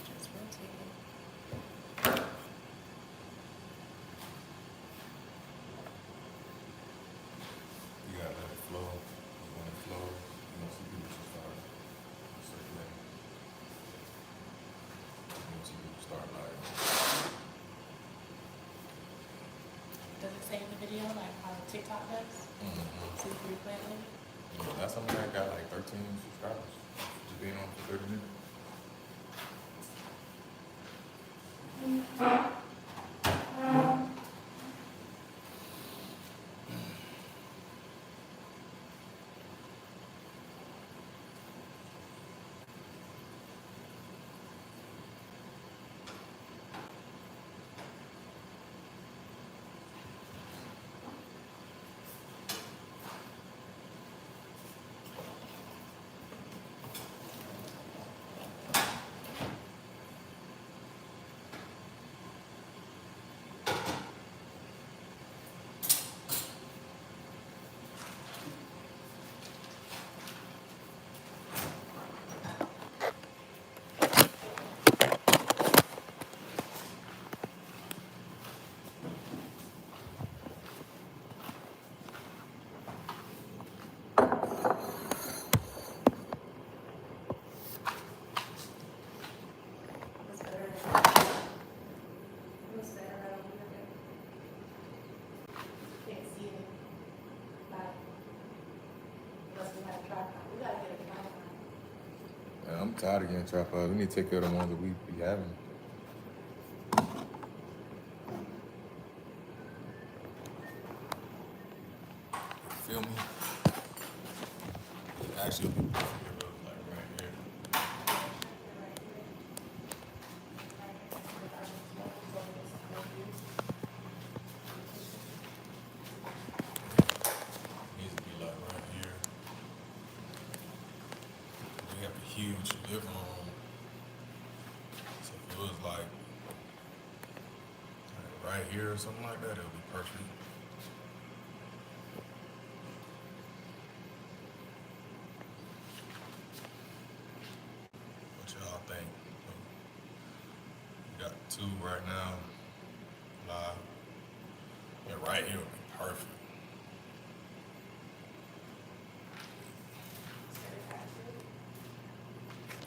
Just rotate it. You gotta let it flow. When it flows, some people just start circulating. Some people start like, Does it say in the video like how TikTok does? See if you replay it later? that's something that got like 13 subscribers. Just being on for 30 minutes. What's better? What's better right over here? Can't see it. Like, unless we have a tripod. We gotta get a tripod. Yeah, I'm tired of getting tripods. We need to take care of the ones that we be having. Feel me? Actually, like right here. Needs to be like right here. We have a huge living room. So if it was like right here or something like that, it would be perfect. What y'all think? We got two right now. Live. Yeah, right here would be perfect.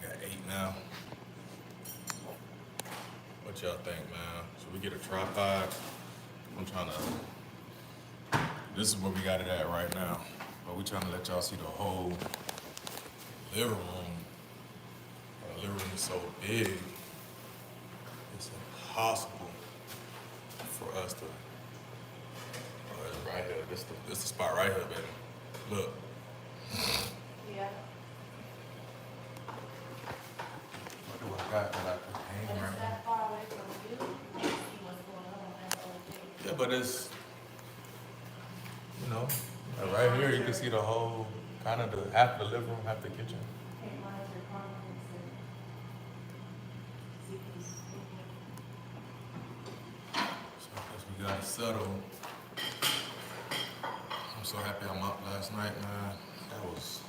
We got 8 now. What y'all think, man? Should we get a tripod? I'm trying to. This is where we got it at right now. But we trying to let y'all see the whole living room. The living room is so big. It's impossible for us to. Right here. This the spot right here, baby. Look. Yeah. What do I got that I can hang But right it's now? that far away from you. You can't see what's going on that whole thing. Yeah, but it's, right here you can see the whole, kind of the half the living room, half the kitchen. Can't monitor comments and see who's So I guess we got it settled. I'm so happy I'm up last night, man. That was.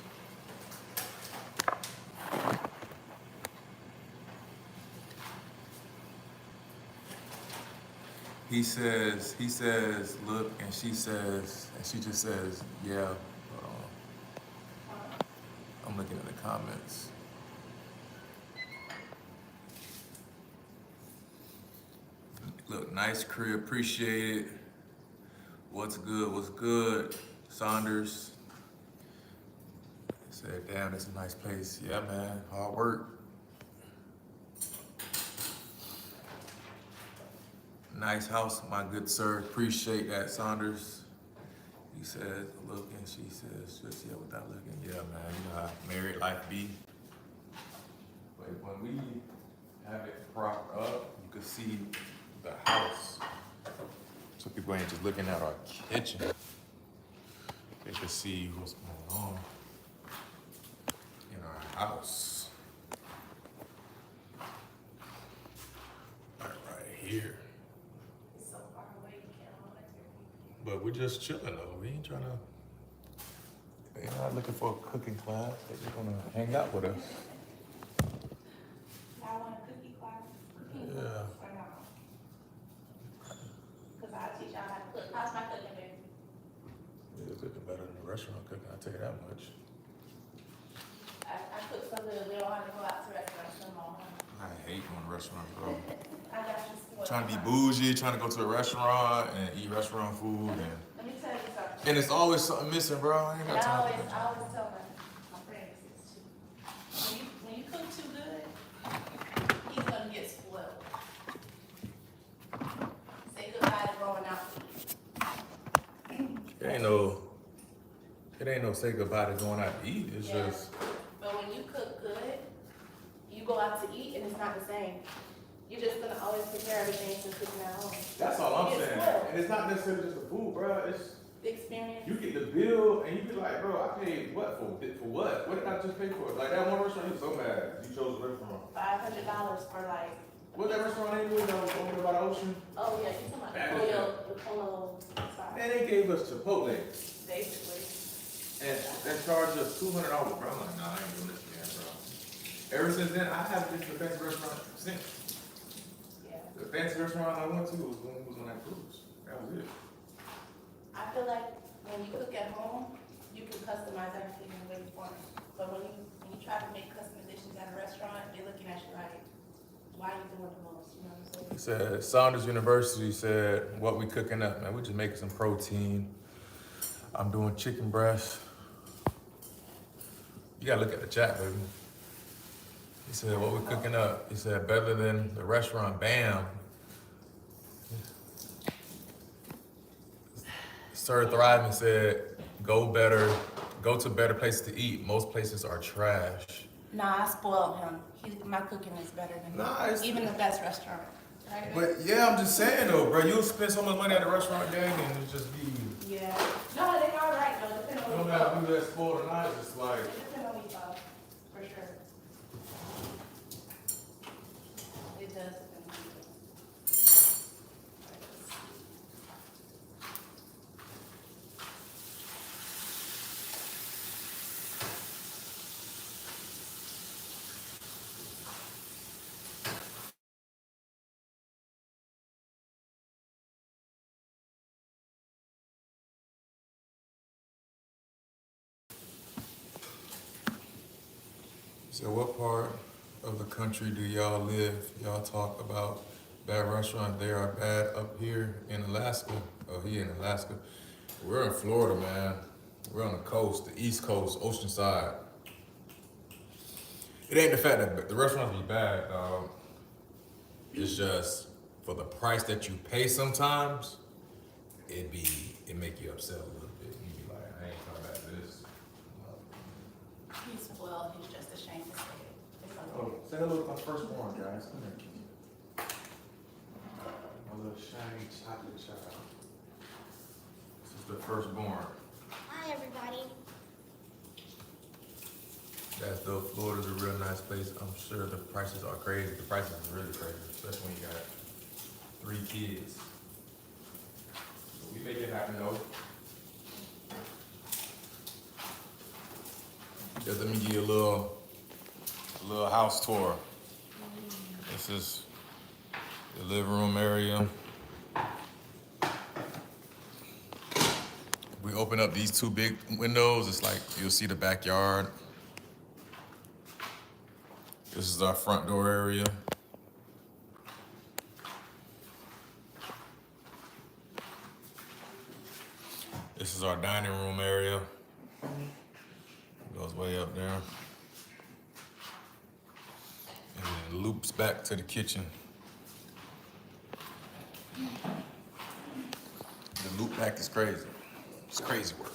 He says, look, and she says, and she just says, yeah. I'm looking at the comments. Look, nice crib, appreciate it. What's good, what's good? Saunders said, damn, that's a nice place. Yeah, man, hard work. Nice house, my good sir. Appreciate that, Saunders. He says, look, and she says, just yeah, without looking. Yeah, man, you know how married life be. But when we have it propped up, you can see the house. So people ain't just looking at our kitchen. They can see what's going on in our house. Right here. It's so far away, you can't hold it. But we're just chilling though. We ain't trying to. They're not looking for a cooking class. They're just gonna hang out with us. Y'all want a cookie class? Cooking Yeah. class or no? Cause I'll teach y'all how to cook. How's my cooking, baby? It's cooking better than the restaurant cooking, I'll tell you that much. I cook so good, we don't have to go out to restaurants no more. I hate going to restaurants, bro. I got you spoiled. Trying to be bougie, trying to go to a restaurant and eat restaurant food, and Let me tell you something. it's always something missing, bro. I ain't got I time always, for I always tell my friends this too. When you cook too good, he's gonna get spoiled. Say goodbye to going out to eat. It ain't no say goodbye to going out to eat. It's Yeah. just But when you cook good, you go out to eat and it's not the same. You're just gonna always prepare everything to cooking at home. that's all I'm It's saying. spoiled. And it's not necessarily just the food, bro. It's The experience. you get the bill and you be like, bro, I paid what for what? What did I just pay for? Like that one restaurant, he was so mad. You chose a restaurant. $500 for like. What that restaurant name was that was over by the ocean? Oh yeah, you talking about That the is Polo side, Man, they gave us Chipotle basically. and they charged us $200, bro. I'm like, nah, I ain't doing this again, bro. Ever since then, I haven't been to a fancy restaurant since. Yeah. The fancy restaurant I went to was when we was on that cruise. That was it. I feel like when you cook at home, you can customize everything in the way you want it. But when you try to make custom dishes at a restaurant, they're looking at you like, why are you doing the most? You know what I'm saying? He said, Saunders University said, what we cooking up, man? We just making some protein. I'm doing chicken breast. You gotta look at the chat, baby. He said, what we cooking up? He said, better than the restaurant, bam. Sir Thriving said, go to better places to eat. Most places are trash. Nah, I spoiled him. My cooking is better than Nah, it's- even the best restaurant. Right? But yeah, I'm just saying though, bro, you'll spend so much money at the restaurant gang and it just be, Yeah. No, they all right though. Depending you on don't what have you to do that spoiled or not, it's like, Depending on what you for sure. It does depend on what you so what part of the country do y'all live? Y'all talk about bad restaurants. They are bad up here in Alaska. Oh, here in Alaska. We're in Florida, man. We're on the coast, the East Coast, Oceanside. It ain't the fact that the restaurants be bad, dog. It's just for the price that you pay sometimes, it make you upset a little bit. You be like, I ain't coming back to this. He's spoiled. He's just ashamed to say it. It's okay. Oh, say hello to my firstborn, guys. Come here. My little shiny chocolate child. This is the firstborn. Hi, everybody. That's though Florida's a real nice place. I'm sure the prices are crazy. The prices are really crazy, especially when you got 3 kids. But we make it happen though. Just let me give you a little house tour. This is the living room area. We open up these 2 big windows. It's like you'll see the backyard. This is our front door area. This is our dining room area. It goes way up there. And then loops back to the kitchen. The loop back is crazy. It's crazy work.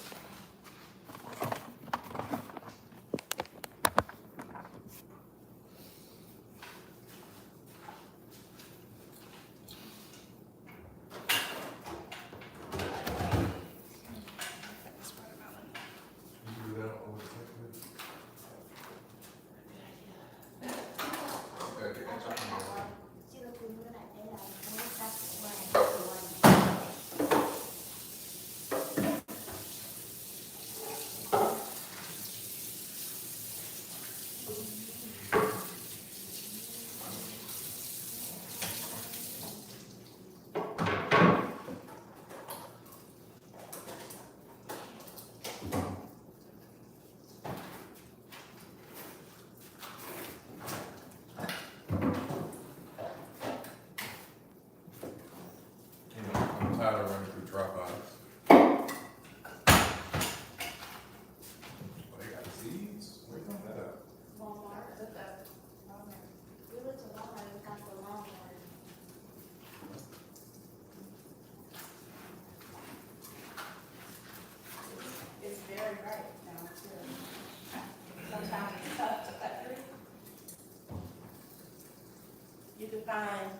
find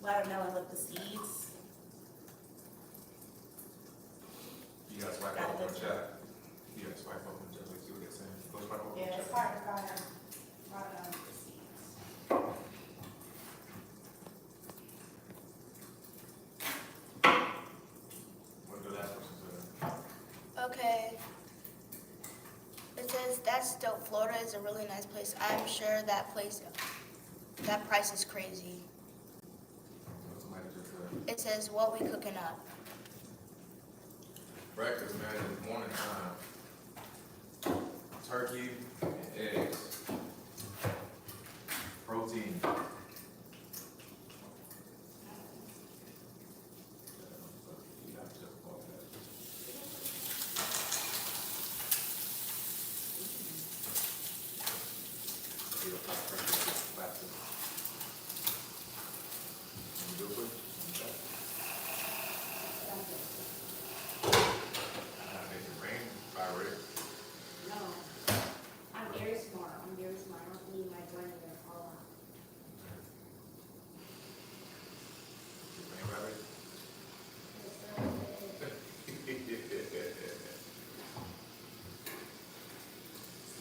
watermelon with the seeds. You gotta swipe up on the chat. You gotta swipe up on the chat. Let's see what they're saying. Go swipe up on the Yeah, chat. it's hard to find watermelon with the seeds. What did the last person say? Okay. It says that's dope. Florida is a really nice place. I'm sure that price is crazy. What somebody just said. It says what we cooking up. Breakfast, man, is morning time. Turkey and eggs. Protein. No, I'm very smart. I'm very smart. I don't need my brain to fall out.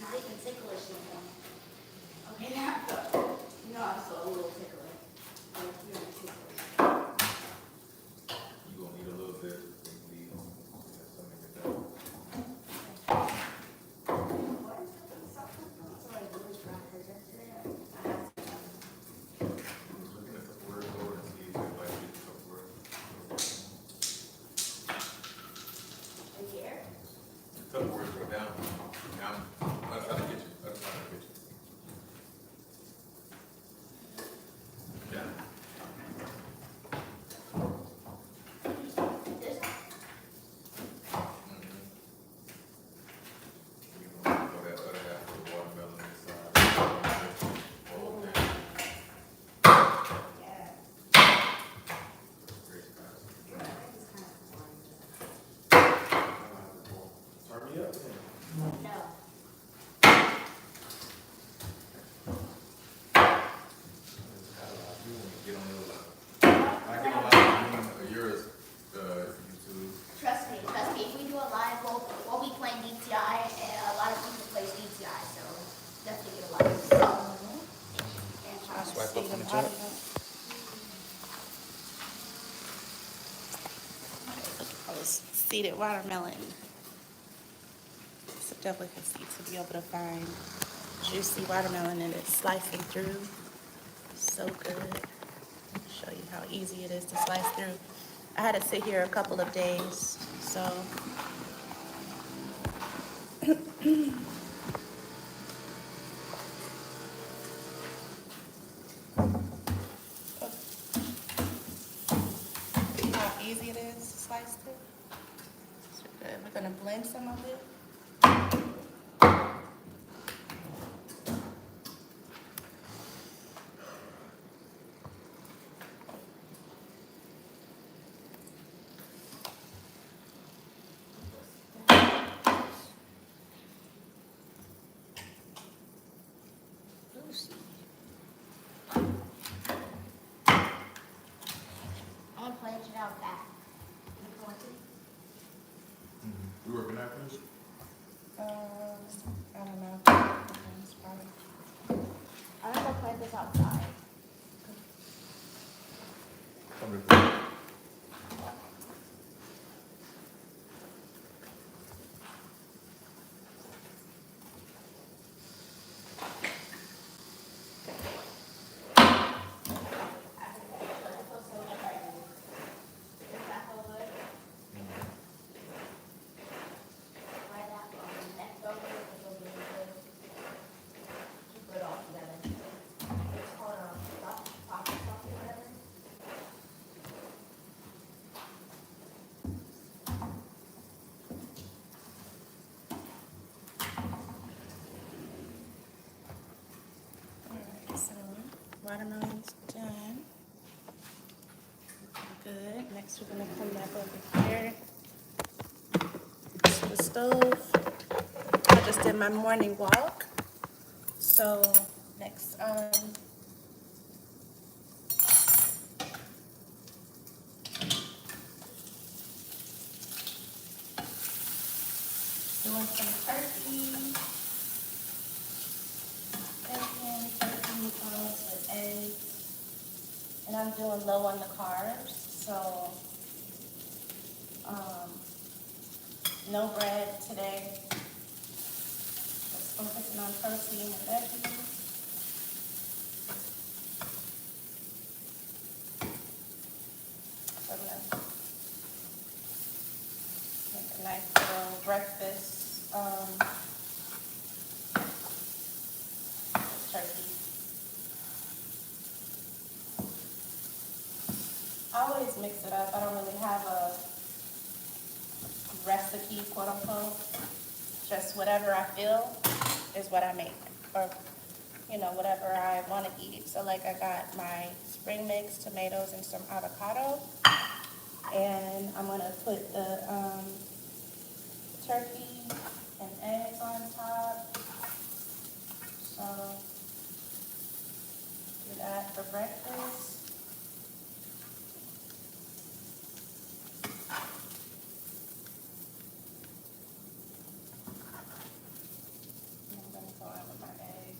Not even ticklish anymore. Okay, now, no, I'm still a little ticklish. Like, you're not ticklish. You gonna need a little bit of leave. Something like that. What? So I really tried to just say it. I had to. I was looking at the word over and see if anybody did the word. A year? A couple words go down. Now, I'm trying to get you. I'm trying to get you. Yeah. This We're gonna throw that other half of the watermelon inside. Oh, man. Yeah. Great spice. It's kind of boring. Turn me up, man. No. Get on your line. I get on line, yours, YouTube. Trust me. If we do a live, we'll be playing DTI, and a lot of people play DTI, so definitely get a live. And try to Swipe see up on the them. chat. Oh, it's seeded watermelon. So definitely can see to be able to find juicy watermelon and it's slicing through. So good. Show you how easy it is to slice through. I had to sit here a couple of days, so. See how easy it is to slice through? So good. We're gonna blend some of it. Lucy. I'm gonna play it out back. You want to? We working out, Chris? I don't know. It's probably- I'm gonna play this outside. Come record. Alright, so watermelon's done. Good. Next, we're gonna come back over here to the stove. I just did my morning walk. So next, Doing some turkey, bacon, turkey meatballs with eggs. And I'm doing low on the carbs, so no bread today. Just focusing on protein and veggies. So I'm gonna make a nice little breakfast turkey. I always mix it up. I don't really have a recipe, quote unquote. Just whatever I feel is what I make, or whatever I want to eat. So like I got my spring mix, tomatoes, and some avocado, and I'm gonna put the turkey and eggs on top. So do that for breakfast. And I'm gonna go out with my egg.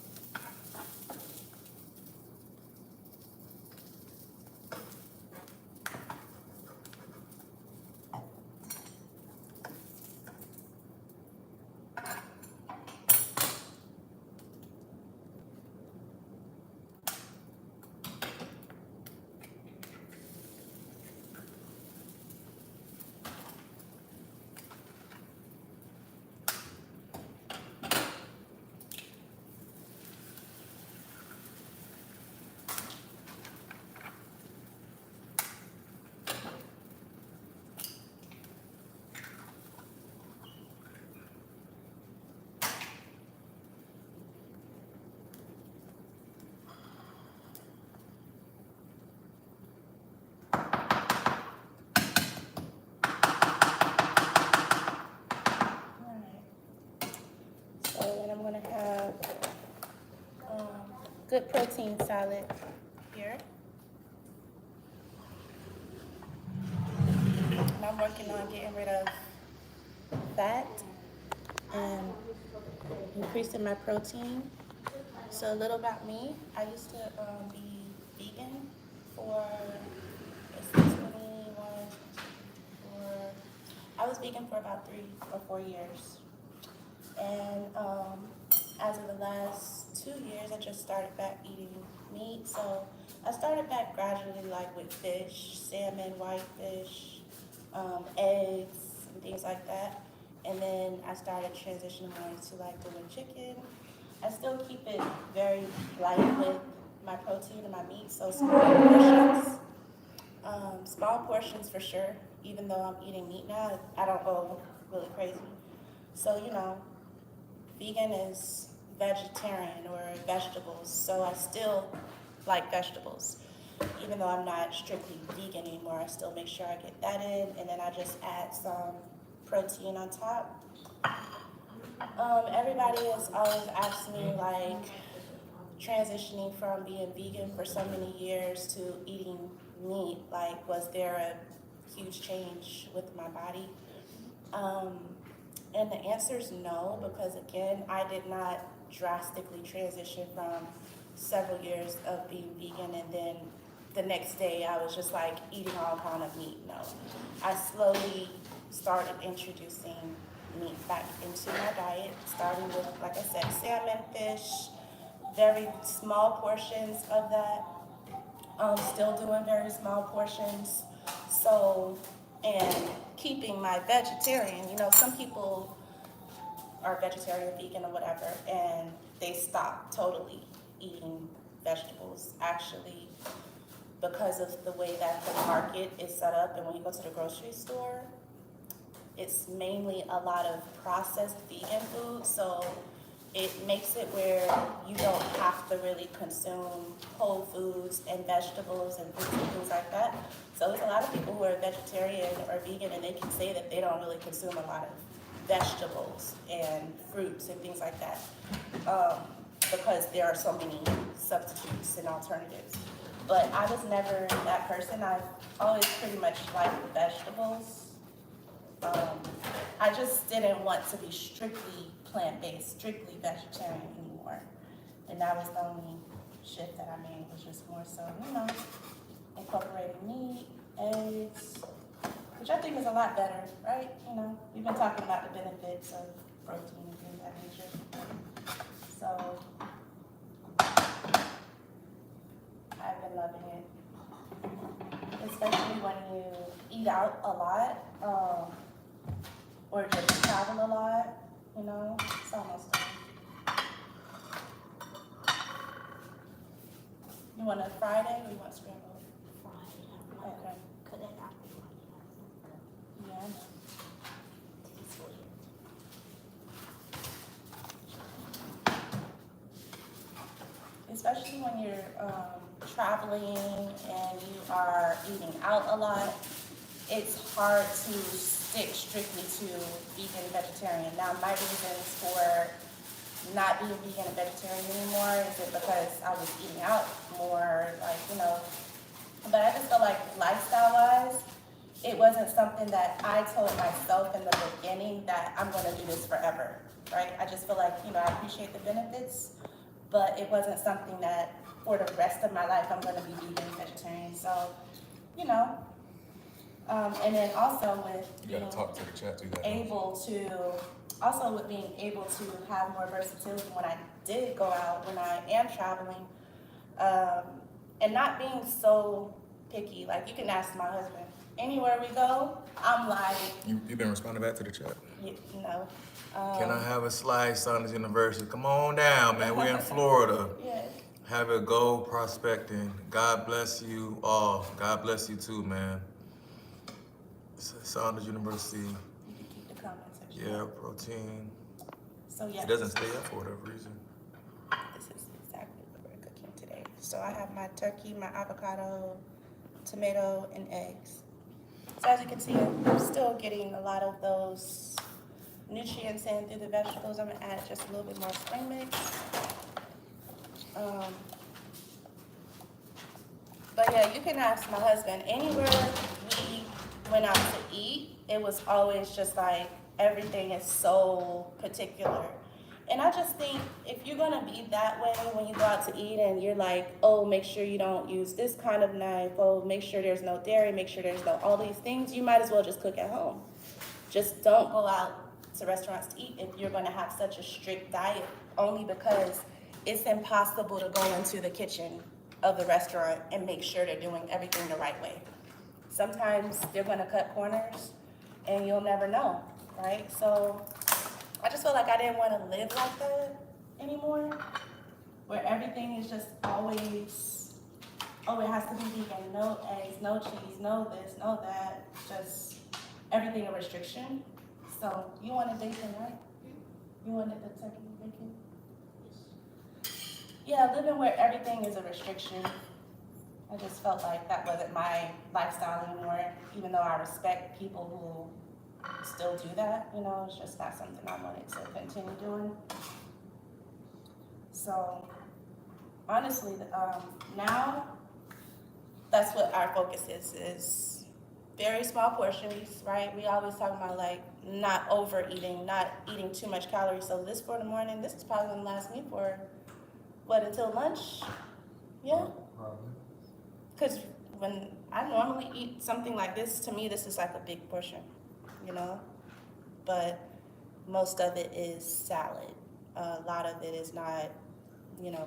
So then I'm gonna have good protein salad here. And I'm working on getting rid of fat and increasing my protein. So a little about me, I used to be vegan for, it's 21, I was vegan for about 3 or 4 years. And as of the last 2 years, I just started back eating meat. So I started back gradually, like with fish, salmon, whitefish, eggs, and things like that. And then I started transitioning more into like doing chicken. I still keep it very light with my protein and my meat, so small portions for sure. Even though I'm eating meat now, I don't go really crazy. So, vegan is vegetarian or vegetables, so I still like vegetables. Even though I'm not strictly vegan anymore, I still make sure I get that in, and then I just add some protein on top. Everybody has always asked me, like, transitioning from being vegan for so many years to eating meat, like, was there a huge change with my body? And the answer is no, because again, I did not drastically transition from several years of being vegan and then the next day I was just like eating all kind of meat. No, I slowly started introducing meat back into my diet, starting with, like I said, salmon, fish, very small portions of that. Still doing very small portions. So, and keeping my vegetarian, some people are vegetarian, vegan, or whatever, and they stop totally eating vegetables. Actually, because of the way that the market is set up, and when you go to the grocery store, it's mainly a lot of processed vegan food, so it makes it where you don't have to really consume whole foods and vegetables and fruits and things like that. So there's a lot of people who are vegetarian or vegan, and they can say that they don't really consume a lot of vegetables and fruits and things like that, because there are so many substitutes and alternatives. But I was never that person. I've always pretty much liked vegetables. I I just didn't want to be strictly plant-based, strictly vegetarian anymore. And that was the only shift that I made, was just more so, incorporating meat, eggs, which I think is a lot better, right? We've been talking about the benefits of protein and things of that nature. So, I've been loving it. Especially when you eat out a lot, or just travel a lot, it's almost done. You want a fried egg or you want scrambled? Okay. Could it not? Yeah, I know. Especially when you're traveling and you are eating out a lot, it's hard to stick strictly to vegan and vegetarian. Now, my reasons for not being vegan and vegetarian anymore is it because I was eating out more, but I just feel like lifestyle-wise, it wasn't something that I told myself in the beginning that I'm going to do this forever, right? I just feel like, I appreciate the benefits, but it wasn't something that for the rest of my life I'm going to be vegan and vegetarian. So, and then also with You gotta talk to the chat too. being able to have more versatility when I did go out, when I am traveling, and not being so picky. Like, you can ask my husband. Anywhere we go, I'm like, You been responding back to the chat? no. Can I have a slice, Saunders University? Come on down, man. We're in Florida. Yeah. Have a go prospecting. God bless you all. God bless you too, man. Saunders University. You can keep the comment section. Yeah, protein. So yeah. It doesn't stay up for whatever reason. This is exactly what we're cooking today. So I have my turkey, my avocado, tomato, and eggs. So as you can see, I'm still getting a lot of those nutrients in through the vegetables. I'm gonna add just a little bit more spring mix. But yeah, you can ask my husband. Anywhere we went out to eat, it was always just like everything is so particular. And I just think if you're gonna be that way when you go out to eat and you're like, oh, make sure you don't use this kind of knife, oh, make sure there's no dairy, make sure there's no all these things, you might as well just cook at home. Just don't go out to restaurants to eat if you're gonna have such a strict diet, only because it's impossible to go into the kitchen of the restaurant and make sure they're doing everything the right way. Sometimes they're gonna cut corners and you'll never know, right? So I just feel like I didn't want to live like that anymore, where everything is just always, oh, it has to be vegan, no eggs, no cheese, no this, no that, just everything a restriction. So you wanted bacon, right? You wanted the turkey bacon? Yeah, living where everything is a restriction. I just felt like that wasn't my lifestyle anymore, even though I respect people who still do that, it's just not something I wanted to continue doing. So honestly, now that's what our focus is very small portions, right? We always talk about like not overeating, not eating too much calories. So this for the morning, this is probably gonna last me for what, until lunch? Yeah. Probably. Because when I normally eat something like this, to me, this is like a big portion, but most of it is salad. A lot of it is not,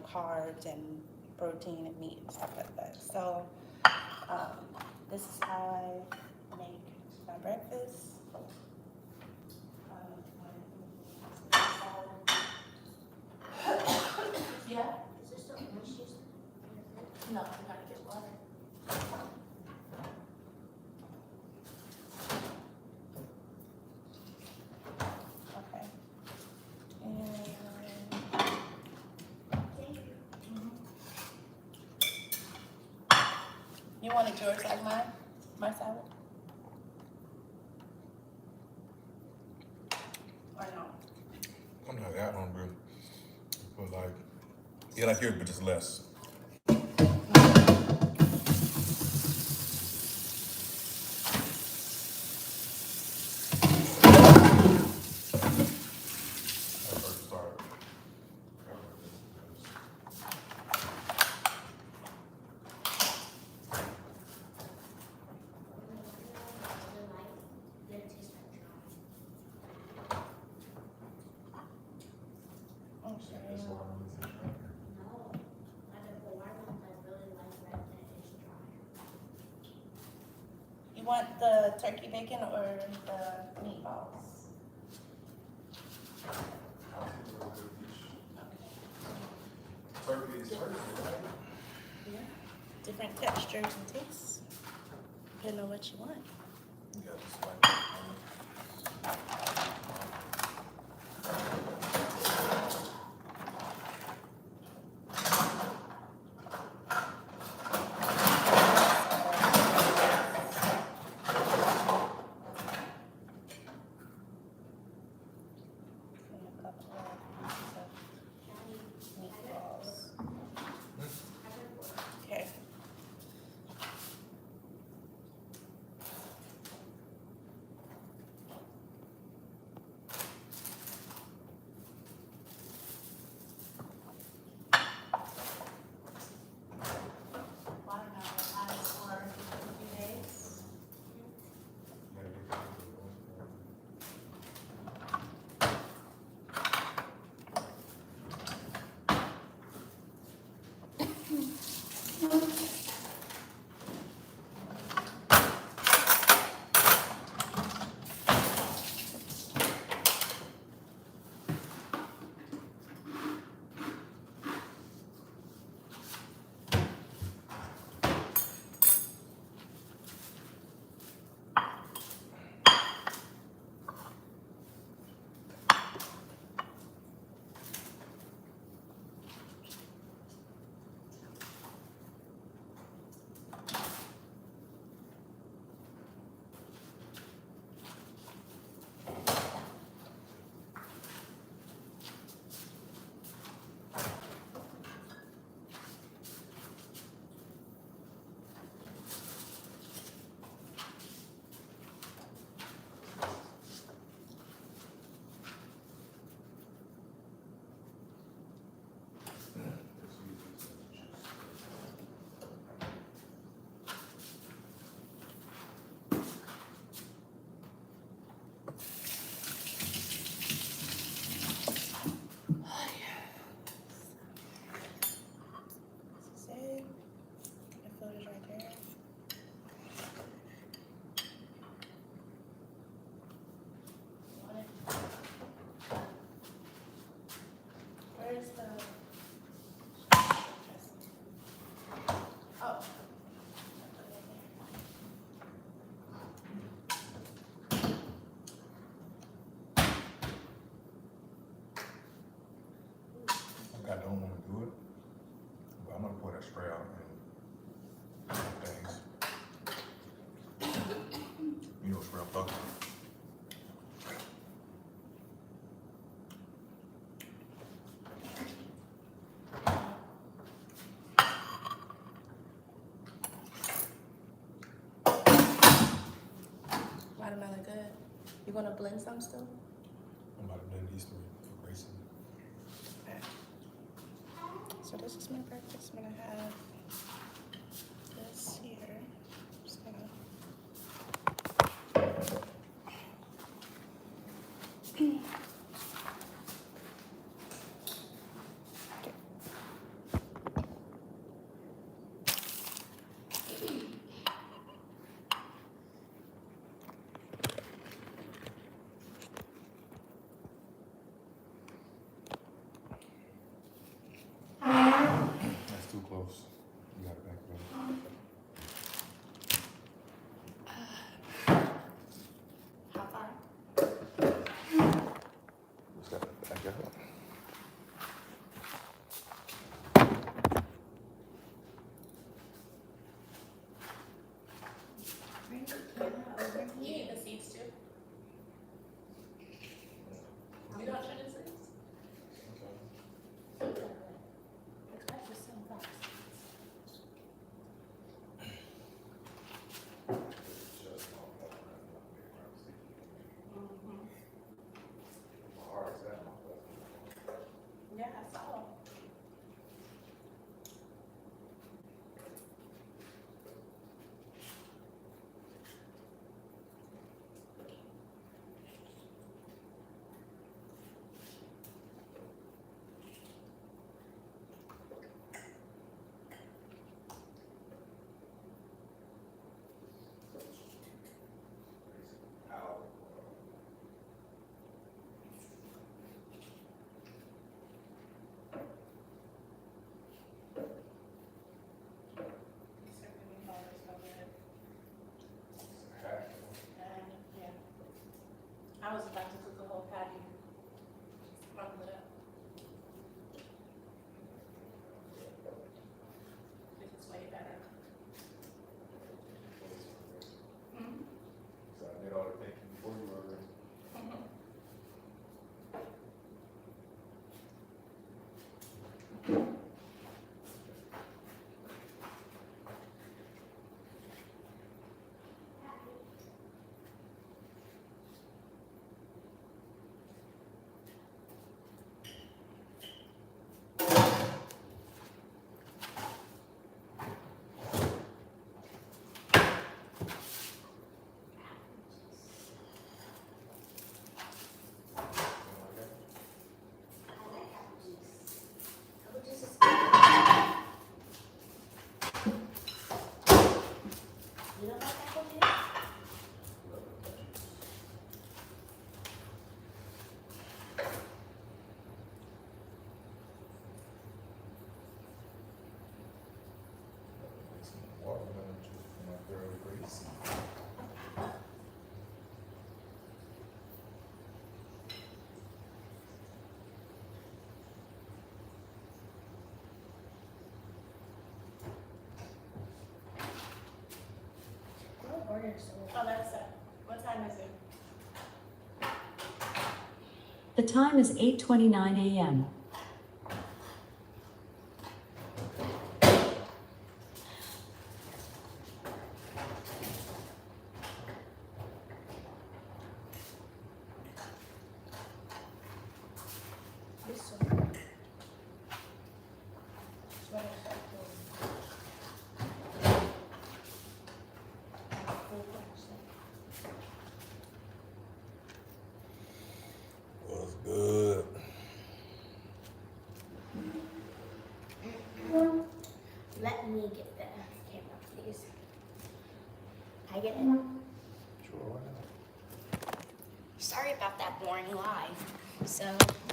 carbs and protein and meat and stuff like that. So this is how I make my breakfast. Yeah? Is there still orange juice? No, I'm gonna get water. Okay. Thank you. You wanted yours like mine? My salad? Or no? I'm not that hungry, but yeah, like yours, but just less. No, I don't know why don't I really like red that is dry. You want the turkey bacon or the meatballs? Turkey is turkey, right? Yeah. Different textures and tastes. You know what you want. You got this like. And a couple of pieces of meatballs. Okay. Watermelon ice for a few days. See? The food is right there. Want it? Where's the oh. Put it in there. I don't want to do it, but I'm gonna pour that spray out and things. You know what spray I'm talking about? Watermelon good. You wanna blend some still? I'm about to blend these three for Grayson. Okay. So this is my breakfast. I'm gonna have this here. Just gonna That's too close. You gotta back it up. how far? here, so. Oh, that's it. What time is it? The time is 8:29 a.m. This one. What's good? Let me get the camera, please. Can I get it? Sure. Sorry about that boring live. So,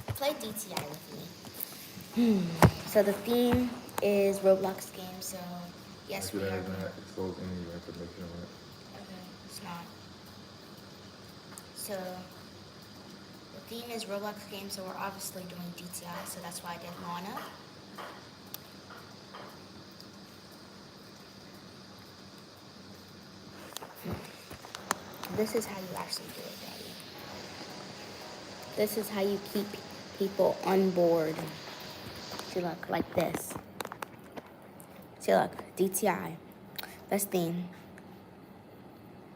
play DTI with me. So the theme is Roblox game, so yes, we are. expose any information on it. Okay, it's not. So, the theme is Roblox game, so we're obviously doing DTI, so that's why I did Lana. This is how you actually do it, Daddy. This is how you keep people on board. See, look, like this. See, look, DTI, best theme.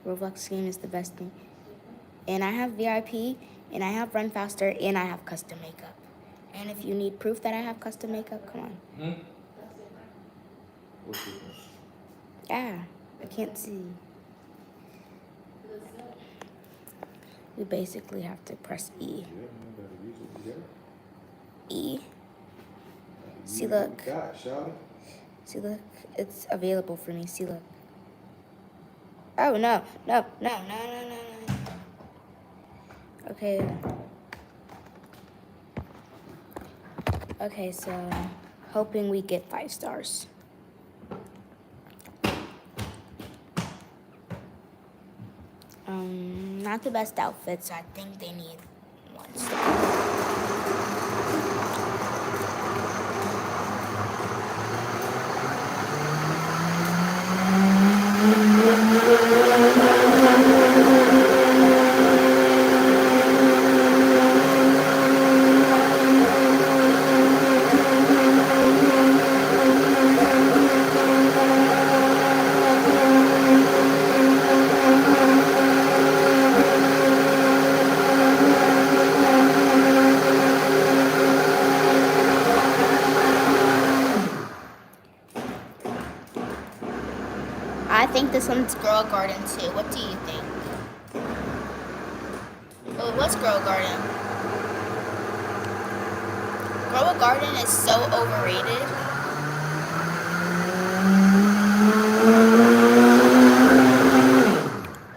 Roblox game is the best thing. And I have VIP, and I have Run Faster, and I have custom makeup. And if you need proof that I have custom makeup, come on. What's different? Yeah, I can't see. We basically have to press E. E. See, look. See, look. It's available for me. See, look. Oh, no. No. Okay. Okay, so hoping we get 5 stars. Not the best outfits. I think they need 1 star. I think this one's Girl Garden too. What do you think? Oh, it was Girl Garden. Girl Garden is so overrated.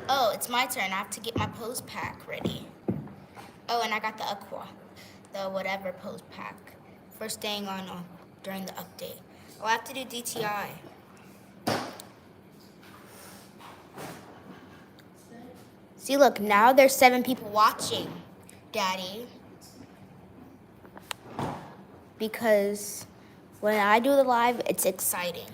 Oh, it's my turn. I have to get my pose pack ready. Oh, and I got the the whatever pose pack for staying on during the update. Oh, I have to do DTI. See, look, now there's 7 people watching, Daddy. Because when I do the live, it's exciting.